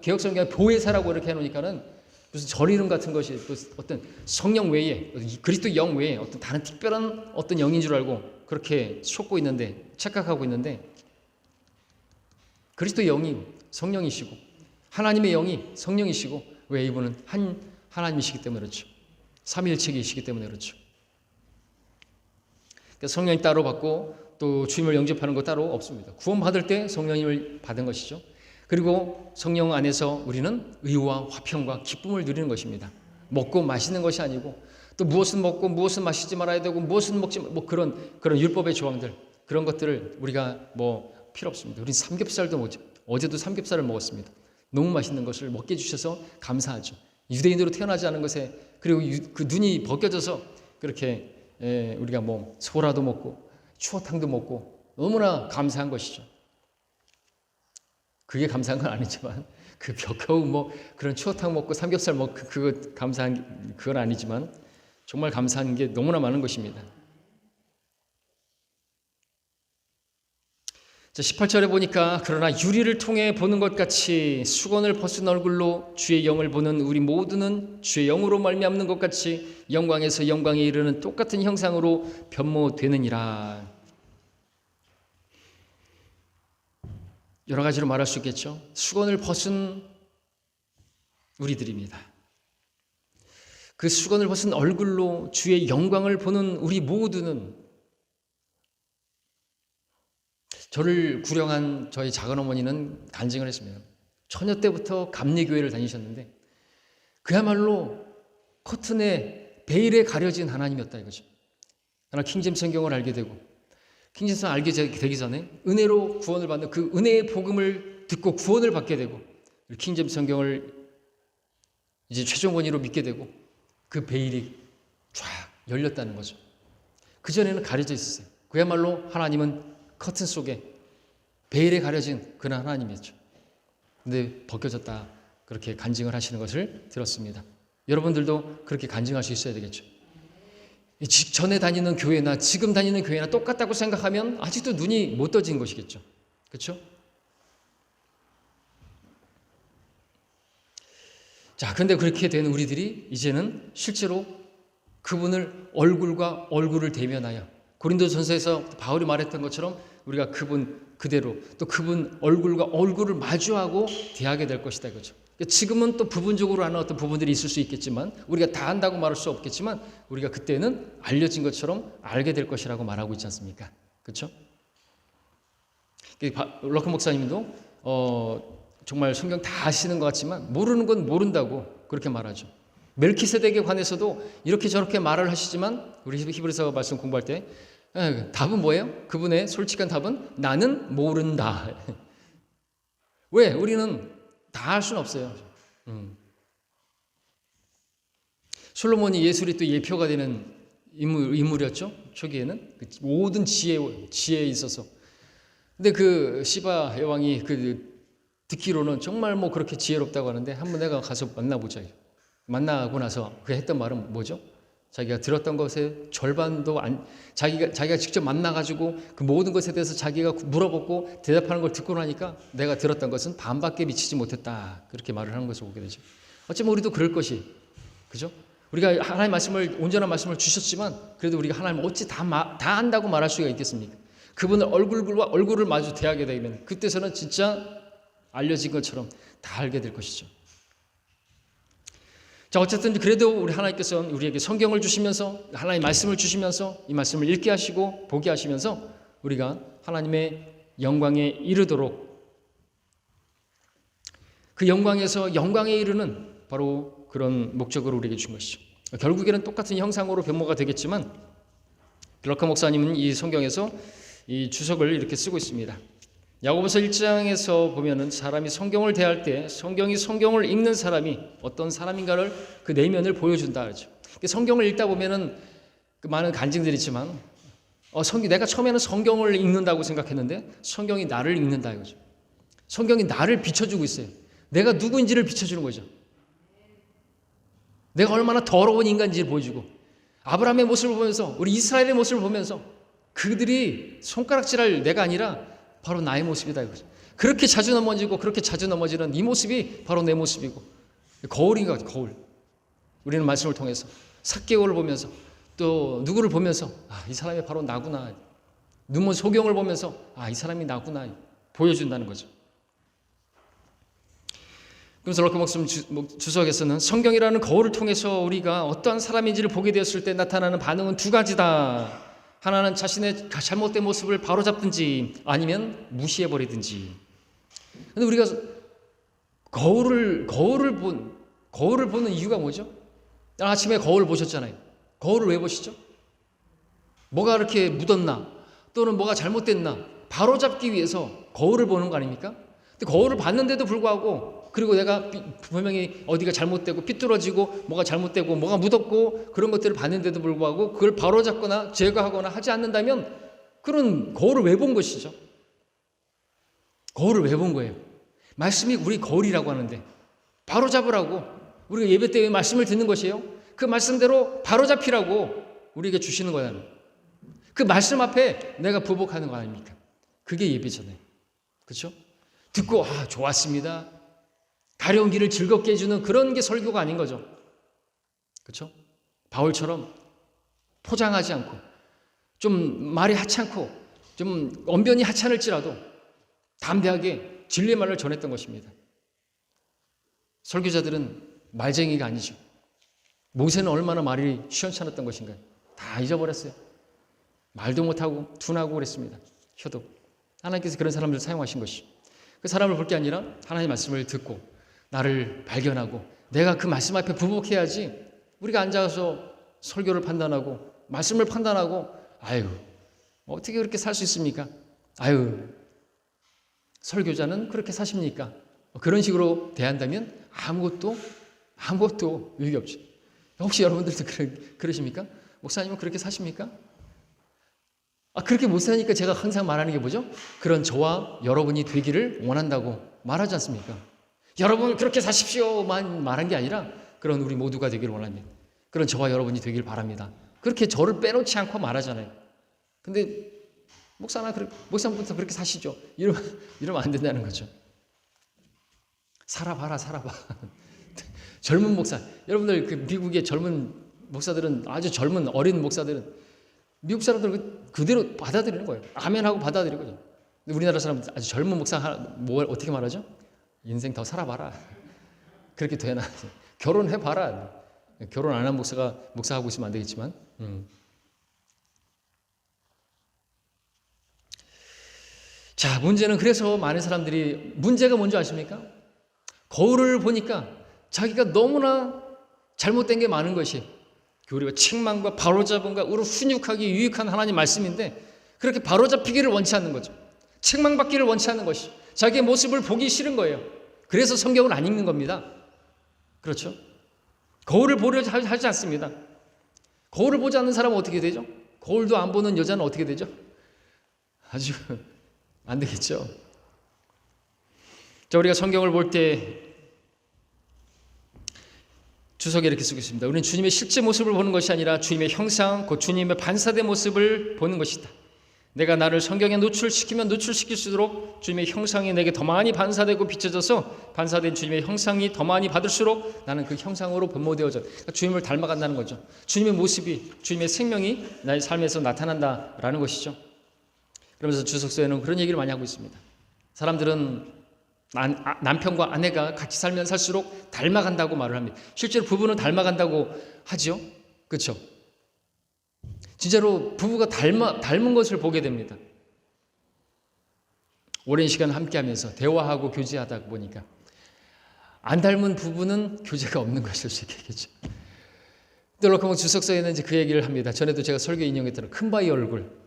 Speaker 1: 개혁성경에 보혜사라고 이렇게 해놓으니까는 무슨 절 이름 같은 것이 어떤 성령 외에, 그리스도 영 외에 어떤 다른 특별한 어떤 영인 줄 알고 그렇게 속고 있는데, 착각하고 있는데, 그리스도 영이 성령이시고 하나님의 영이 성령이시고, 왜? 이분은 한 하나님이시기 때문에 그렇죠. 삼위일체이시기 때문에 그렇죠. 그러니까 성령이 따로 받고 또 주님을 영접하는 것 따로 없습니다. 구원받을 때 성령님을 받은 것이죠. 그리고 성령 안에서 우리는 의와 화평과 기쁨을 누리는 것입니다. 먹고 마시는 것이 아니고, 또 무엇은 먹고 무엇은 마시지 말아야 되고 무엇은 먹지, 뭐 그런 율법의 조항들, 그런 것들을 우리가 뭐 필요 없습니다. 우린 삼겹살도 먹죠. 어제도 삼겹살을 먹었습니다. 너무 맛있는 것을 먹게 해주셔서 감사하죠. 유대인으로 태어나지 않은 것에, 그리고 그 눈이 벗겨져서 그렇게 우리가 뭐 소라도 먹고 추어탕도 먹고 너무나 감사한 것이죠. 그게 감사한 건 아니지만, 겨우 뭐 그런 추어탕 먹고 삼겹살 먹고 그거 감사한 그건 아니지만 정말 감사한 게 너무나 많은 것입니다. 자, 18절에 보니까 그러나 유리를 통해 보는 것 같이 수건을 벗은 얼굴로 주의 영을 보는 우리 모두는 주의 영으로 말미암는 것 같이 영광에서 영광에 이르는 똑같은 형상으로 변모되느니라. 여러 가지로 말할 수 있겠죠. 수건을 벗은 우리들입니다. 그 수건을 벗은 얼굴로 주의 영광을 보는 우리 모두는, 저를 구령한 저희 작은어머니는 간증을 했습니다. 처녀 때부터 감리교회를 다니셨는데 그야말로 커튼에 베일에 가려진 하나님이었다 이거죠. 그러나 킹제임스 성경을 알게 되고, 킹제임스 성경을 알게 되기 전에 은혜로 구원을 받는 그 은혜의 복음을 듣고 구원을 받게 되고, 킹제임스 성경을 이제 최종 권위로 믿게 되고, 그 베일이 쫙 열렸다는 거죠. 그전에는 가려져 있었어요. 그야말로 하나님은 커튼 속에 베일에 가려진 그런 하나님이었죠. 근데 벗겨졌다, 그렇게 간증을 하시는 것을 들었습니다. 여러분들도 그렇게 간증할 수 있어야 되겠죠. 전에 다니는 교회나 지금 다니는 교회나 똑같다고 생각하면 아직도 눈이 못 떠진 것이겠죠. 그렇죠? 자, 그런데 그렇게 된 우리들이 이제는 실제로 그분을 얼굴과 얼굴을 대면하여, 고린도전서에서 바울이 말했던 것처럼 우리가 그분 그대로 또 그분 얼굴과 얼굴을 마주하고 대하게 될 것이다 이거죠. 지금은 또 부분적으로 하는 어떤 부분들이 있을 수 있겠지만, 우리가 다 안다고 말할 수 없겠지만, 우리가 그때는 알려진 것처럼 알게 될 것이라고 말하고 있지 않습니까? 그렇죠? 럭커 목사님도 정말 성경 다 아시는 것 같지만 모르는 건 모른다고 그렇게 말하죠. 멜키세덱에 관해서도 이렇게 저렇게 말을 하시지만, 우리 히브리서 말씀 공부할 때 답은 뭐예요? 그분의 솔직한 답은 나는 모른다. 왜? 우리는 다 할 수는 없어요. 솔로몬이 예술이 또 예표가 되는 인물이었죠. 초기에는 모든 지혜에 있어서. 근데 그 시바 여왕이 듣기로는 정말 뭐 그렇게 지혜롭다고 하는데, 한번 내가 가서 만나보자. 만나고 나서 그 했던 말은 뭐죠? 자기가 들었던 것의 절반도 자기가 직접 만나가지고 그 모든 것에 대해서 자기가 물어보고 대답하는 걸 듣고 나니까 내가 들었던 것은 반밖에 미치지 못했다, 그렇게 말을 하는 것을 보게 되죠. 어쩌면 우리도 그럴 것이, 그죠? 우리가 하나님의 말씀을, 온전한 말씀을 주셨지만 그래도 우리가 하나님 어찌 다 안다고 말할 수가 있겠습니까? 그분을 얼굴과 얼굴을 마주 대하게 되면 그때서는 진짜 알려진 것처럼 다 알게 될 것이죠. 자, 어쨌든 그래도 우리 하나님께서는 우리에게 성경을 주시면서, 하나님의 말씀을 주시면서 이 말씀을 읽게 하시고 보게 하시면서 우리가 하나님의 영광에 이르도록, 그 영광에서 영광에 이르는 바로 그런 목적을 우리에게 준 것이죠. 결국에는 똑같은 형상으로 변모가 되겠지만, 럭커 목사님은 이 성경에서 이 주석을 이렇게 쓰고 있습니다. 야고보서 1장에서 보면은 사람이 성경을 대할 때 성경을 읽는 사람이 어떤 사람인가를 그 내면을 보여준다 하죠. 성경을 읽다 보면은 그 많은 간증들이 있지만, 내가 처음에는 성경을 읽는다고 생각했는데 성경이 나를 읽는다 이거죠. 성경이 나를 비춰주고 있어요. 내가 누구인지를 비춰주는 거죠. 내가 얼마나 더러운 인간인지를 보여주고, 아브라함의 모습을 보면서, 우리 이스라엘의 모습을 보면서 그들이 손가락질할 내가 아니라 바로 나의 모습이다 이거죠. 그렇게 자주 넘어지고 그렇게 자주 넘어지는 이 모습이 바로 내 모습이고, 거울인 것 같아요. 거울. 우리는 말씀을 통해서 삭개오를 보면서 또 누구를 보면서 이 사람이 바로 나구나, 눈먼 소경을 보면서 이 사람이 나구나 보여준다는 거죠. 그래서 럭커 목사님 주석에서는 성경이라는 거울을 통해서 우리가 어떠한 사람인지를 보게 되었을 때 나타나는 반응은 두 가지다. 하나는 자신의 잘못된 모습을 바로잡든지 아니면 무시해버리든지. 근데 우리가 거울을 보는 이유가 뭐죠? 아침에 거울 보셨잖아요. 거울을 왜 보시죠? 뭐가 이렇게 묻었나 또는 뭐가 잘못됐나 바로잡기 위해서 거울을 보는 거 아닙니까? 근데 거울을 봤는데도 불구하고 그리고 내가 분명히 어디가 잘못되고 삐뚤어지고 뭐가 잘못되고 뭐가 묻었고 그런 것들을 봤는데도 불구하고 그걸 바로잡거나 제거하거나 하지 않는다면 그런 거울을 왜 본 것이죠? 거울을 왜 본 거예요? 말씀이 우리 거울이라고 하는데 바로잡으라고 우리가 예배 때 말씀을 듣는 것이에요. 그 말씀대로 바로잡히라고 우리에게 주시는 거예요. 그 말씀 앞에 내가 부복하는 거 아닙니까? 그게 예배잖아요. 그렇죠? 듣고 좋았습니다. 가려운 길을 즐겁게 해주는 그런 게 설교가 아닌 거죠. 그렇죠? 바울처럼 포장하지 않고 좀 말이 하찮고 좀 언변이 하찮을지라도 담대하게 진리의 말을 전했던 것입니다. 설교자들은 말쟁이가 아니죠. 모세는 얼마나 말이 시원찮았던 것인가요? 다 잊어버렸어요. 말도 못하고 둔하고 그랬습니다. 혀도. 하나님께서 그런 사람들을 사용하신 것이죠. 그 사람을 볼 게 아니라 하나님의 말씀을 듣고 나를 발견하고 내가 그 말씀 앞에 부복해야지. 우리가 앉아서 설교를 판단하고 말씀을 판단하고 어떻게 그렇게 살 수 있습니까? 설교자는 그렇게 사십니까? 그런 식으로 대한다면 아무것도 의미 없죠. 혹시 여러분들도 그러십니까? 목사님은 그렇게 사십니까? 그렇게 못 사니까 제가 항상 말하는 게 뭐죠? 그런 저와 여러분이 되기를 원한다고 말하지 않습니까? 여러분 그렇게 사십시오만 말한 게 아니라 그런 우리 모두가 되기를 원합니다. 그런 저와 여러분이 되길 바랍니다. 그렇게 저를 빼놓지 않고 말하잖아요. 근데 목사님부터 그렇게 사시죠. 이러면 안 된다는 거죠. 살아봐라. 젊은 목사. 여러분들 그 미국의 젊은 목사들은 아주 젊은 어린 목사들은 미국 사람들 그대로 받아들이는 거예요. 아멘하고 받아들이는 거죠. 근데 우리나라 사람들 아주 젊은 목사 뭘 어떻게 말하죠? 인생 더 살아봐라. 그렇게 되나? 결혼해봐라. 결혼 안 한 목사가 목사하고 있으면 안 되겠지만. 자, 문제는 그래서 많은 사람들이 문제가 뭔지 아십니까? 거울을 보니까 자기가 너무나 잘못된 게 많은 것이 우리가 책망과 바로잡음과 우리 훈육하기 유익한 하나님 말씀인데 그렇게 바로잡히기를 원치 않는 거죠. 책망받기를 원치 않는 것이 자기의 모습을 보기 싫은 거예요. 그래서 성경을 안 읽는 겁니다. 그렇죠? 거울을 보려 하지 않습니다. 거울을 보지 않는 사람은 어떻게 되죠? 거울도 안 보는 여자는 어떻게 되죠? 아주 안 되겠죠. 자, 우리가 성경을 볼 때 주석에 이렇게 쓰고 있습니다. 우리는 주님의 실제 모습을 보는 것이 아니라 주님의 형상, 곧 주님의 반사된 모습을 보는 것이다. 내가 나를 성경에 노출시키면 노출시킬수록 주님의 형상이 내게 더 많이 반사되고 비춰져서 반사된 주님의 형상이 더 많이 받을수록 나는 그 형상으로 변모되어져. 그러니까 주님을 닮아간다는 거죠. 주님의 모습이, 주님의 생명이 나의 삶에서 나타난다라는 것이죠. 그러면서 주석서에는 그런 얘기를 많이 하고 있습니다. 사람들은 남편과 아내가 같이 살면 살수록 닮아간다고 말을 합니다. 실제로 부부는 닮아간다고 하죠. 그렇죠? 진짜로 부부가 닮은 것을 보게 됩니다. 오랜 시간 함께하면서 대화하고 교제하다 보니까 안 닮은 부부는 교제가 없는 것일 수 있겠죠. 뜰록하면 주석서에는 이제 그 얘기를 합니다. 전에도 제가 설교 인용했던 큰바위 얼굴.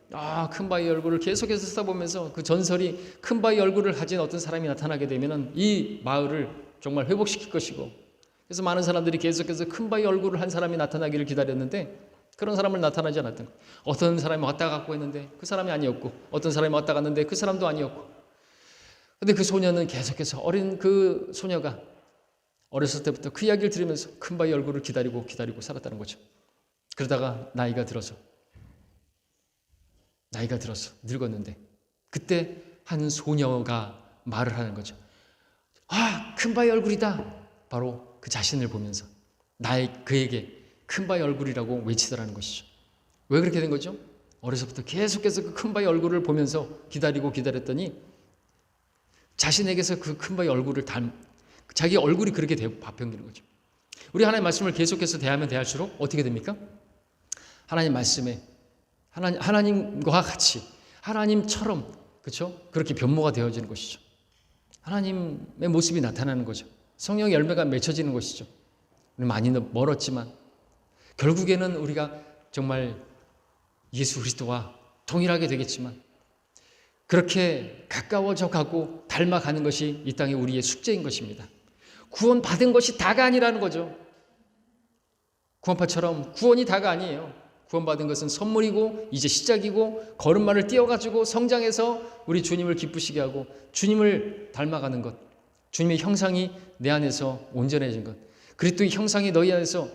Speaker 1: 큰바위 얼굴을 계속해서 쓰다 보면서 그 전설이 큰바위 얼굴을 가진 어떤 사람이 나타나게 되면은 이 마을을 정말 회복시킬 것이고, 그래서 많은 사람들이 계속해서 큰바위 얼굴을 한 사람이 나타나기를 기다렸는데 그런 사람을 나타나지 않았던 거예요. 어떤 사람이 왔다 갔고 했는데 그 사람이 아니었고, 어떤 사람이 왔다 갔는데 그 사람도 아니었고. 근데 그 소녀는 계속해서 어린 그 소녀가 어렸을 때부터 그 이야기를 들으면서 큰바위 얼굴을 기다리고 살았다는 거죠. 그러다가 나이가 들어서 늙었는데 그때 한 소녀가 말을 하는 거죠. 큰바위 얼굴이다. 바로 그 자신을 보면서 그에게 큰바위 얼굴이라고 외치더라는 것이죠. 왜 그렇게 된 거죠? 어려서부터 계속해서 그 큰바위 얼굴을 보면서 기다렸더니 자신에게서 그 큰바위 얼굴을 자기 얼굴이 그렇게 바뀌는 거죠. 우리 하나님의 말씀을 계속해서 대하면 대할수록 어떻게 됩니까? 하나님 말씀에 하나님과 같이 하나님처럼, 그렇죠? 그렇게 변모가 되어지는 것이죠. 하나님의 모습이 나타나는 거죠. 성령의 열매가 맺혀지는 것이죠. 많이 멀었지만 결국에는 우리가 정말 예수 그리스도와 동일하게 되겠지만 그렇게 가까워져 가고 닮아가는 것이 이 땅의 우리의 숙제인 것입니다. 구원 받은 것이 다가 아니라는 거죠. 구원파처럼 구원이 다가 아니에요. 구원받은 것은 선물이고 이제 시작이고 걸음마를 띄워가지고 성장해서 우리 주님을 기쁘시게 하고 주님을 닮아가는 것, 주님의 형상이 내 안에서 온전해진 것, 그리스도의 형상이 너희 안에서,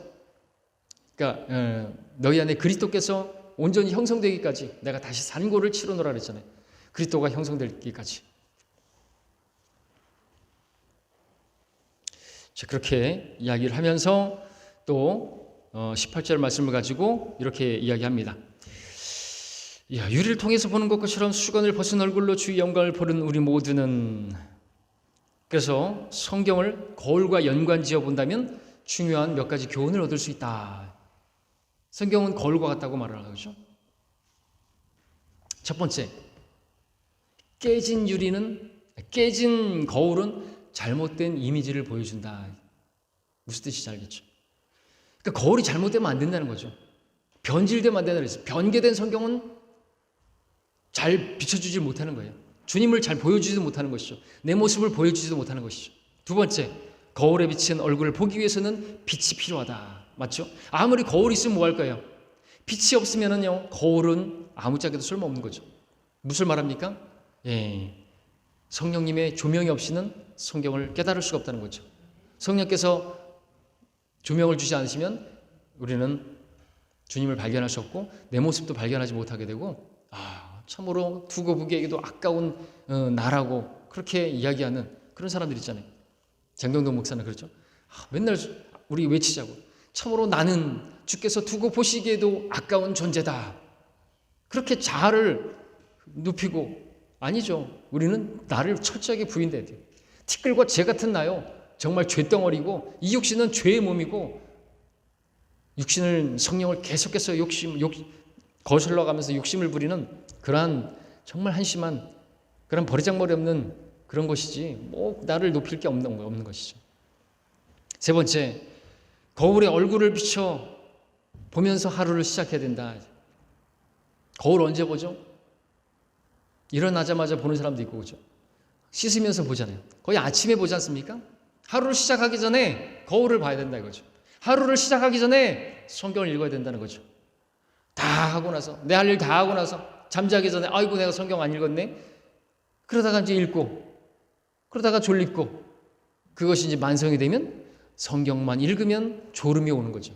Speaker 1: 그러니까 너희 안에 그리스도께서 온전히 형성되기까지 내가 다시 산고를 치르노라 그랬잖아요. 그리스도가 형성되기까지. 자, 그렇게 이야기를 하면서 또 18절 말씀을 가지고 이렇게 이야기합니다. 유리를 통해서 보는 것처럼 수건을 벗은 얼굴로 주의 영광을 보는 우리 모두는, 그래서 성경을 거울과 연관지어 본다면 중요한 몇 가지 교훈을 얻을 수 있다. 성경은 거울과 같다고 말을 하죠. 첫 번째, 깨진 거울은 잘못된 이미지를 보여준다. 무슨 뜻인지 알겠죠? 그러니까 거울이 잘못되면 안 된다는 거죠. 변질되면 안 된다는 거죠. 변개된 성경은 잘 비춰주지 못하는 거예요. 주님을 잘 보여주지도 못하는 것이죠. 내 모습을 보여주지도 못하는 것이죠. 두 번째, 거울에 비친 얼굴을 보기 위해서는 빛이 필요하다. 맞죠? 아무리 거울이 있으면 뭐 할 거예요? 빛이 없으면은요, 거울은 아무짝에도 쓸모없는 거죠. 무슨 말합니까? 성령님의 조명이 없이는 성경을 깨달을 수가 없다는 거죠. 성령께서 조명을 주지 않으시면 우리는 주님을 발견할 수 없고 내 모습도 발견하지 못하게 되고, 참으로 두고 보기에도 아까운 나라고 그렇게 이야기하는 그런 사람들 있잖아요. 장동동 목사는 그렇죠. 맨날 우리 외치자고, 참으로 나는 주께서 두고 보시기에도 아까운 존재다. 그렇게 자아를 눕히고, 아니죠. 우리는 나를 철저하게 부인해야 돼요. 티끌과 재 같은 나요, 정말 죄덩어리고 이 육신은 죄의 몸이고, 육신을, 성령을 계속해서 거슬러 가면서 욕심을 부리는 그러한 정말 한심한 그런 버리장머리 없는 그런 것이지 뭐 나를 높일 게 없는 것이죠. 세 번째, 거울에 얼굴을 비춰 보면서 하루를 시작해야 된다. 거울 언제 보죠? 일어나자마자 보는 사람도 있고, 그죠? 씻으면서 보잖아요. 거의 아침에 보지 않습니까? 하루를 시작하기 전에 거울을 봐야 된다 이거죠. 하루를 시작하기 전에 성경을 읽어야 된다는 거죠. 다 하고 나서, 내 할 일 다 하고 나서 잠자기 전에 아이고 내가 성경 안 읽었네. 그러다가 이제 읽고, 그러다가 졸립고, 그것이 이제 만성이 되면 성경만 읽으면 졸음이 오는 거죠.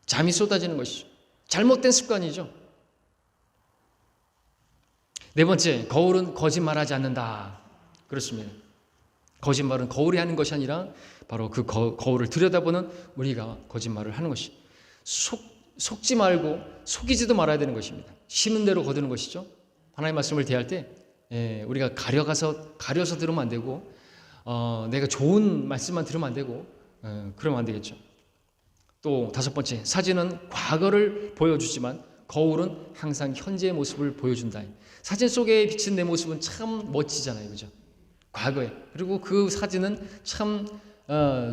Speaker 1: 잠이 쏟아지는 것이죠. 잘못된 습관이죠. 네 번째, 거울은 거짓말하지 않는다. 그렇습니다. 거짓말은 거울이 하는 것이 아니라 바로 그 거울을 들여다보는 우리가 거짓말을 하는 것이, 속지 말고 속이지도 말아야 되는 것입니다. 심은 대로 거두는 것이죠. 하나님의 말씀을 대할 때 우리가 가려서 들으면 안 되고, 내가 좋은 말씀만 들으면 안 되고, 그러면 안 되겠죠. 또 다섯 번째, 사진은 과거를 보여주지만 거울은 항상 현재의 모습을 보여준다. 사진 속에 비친 내 모습은 참 멋지잖아요, 그죠? 과거에. 그리고 그 사진은 참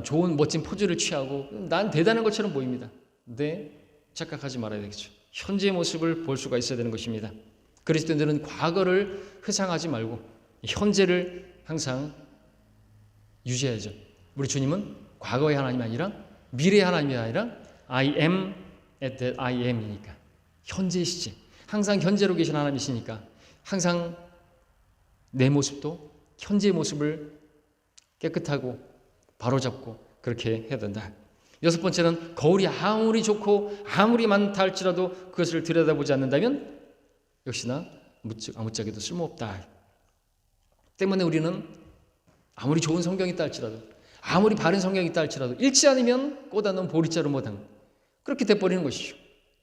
Speaker 1: 좋은 멋진 포즈를 취하고 난 대단한 것처럼 보입니다. 근데 착각하지 말아야 되겠죠. 현재의 모습을 볼 수가 있어야 되는 것입니다. 그리스도인들은 과거를 회상하지 말고 현재를 항상 유지해야죠. 우리 주님은 과거의 하나님이 아니라 미래의 하나님이 아니라 I am at that I am이니까 현재의 시제, 항상 현재로 계신 하나님이시니까 항상 내 모습도 현재의 모습을 깨끗하고 바로잡고 그렇게 해야 된다. 여섯 번째는 거울이 아무리 좋고 아무리 많다 할지라도 그것을 들여다보지 않는다면 역시나 아무짝에도 쓸모없다. 때문에 우리는 아무리 좋은 성경이 있다 할지라도, 아무리 바른 성경이 있다 할지라도 읽지 않으면 꽂아놓은 보리자루 못한, 그렇게 돼버리는 것이죠.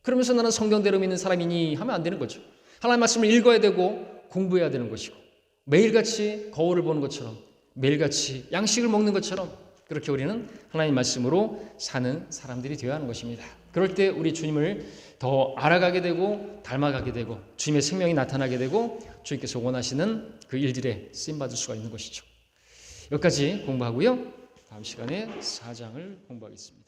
Speaker 1: 그러면서 나는 성경대로 믿는 사람이니 하면 안 되는 거죠. 하나님의 말씀을 읽어야 되고 공부해야 되는 것이고, 매일같이 거울을 보는 것처럼, 매일같이 양식을 먹는 것처럼 그렇게 우리는 하나님의 말씀으로 사는 사람들이 되어야 하는 것입니다. 그럴 때 우리 주님을 더 알아가게 되고 닮아가게 되고 주님의 생명이 나타나게 되고 주님께서 원하시는 그 일들에 쓰임받을 수가 있는 것이죠. 여기까지 공부하고요. 다음 시간에 4장을 공부하겠습니다.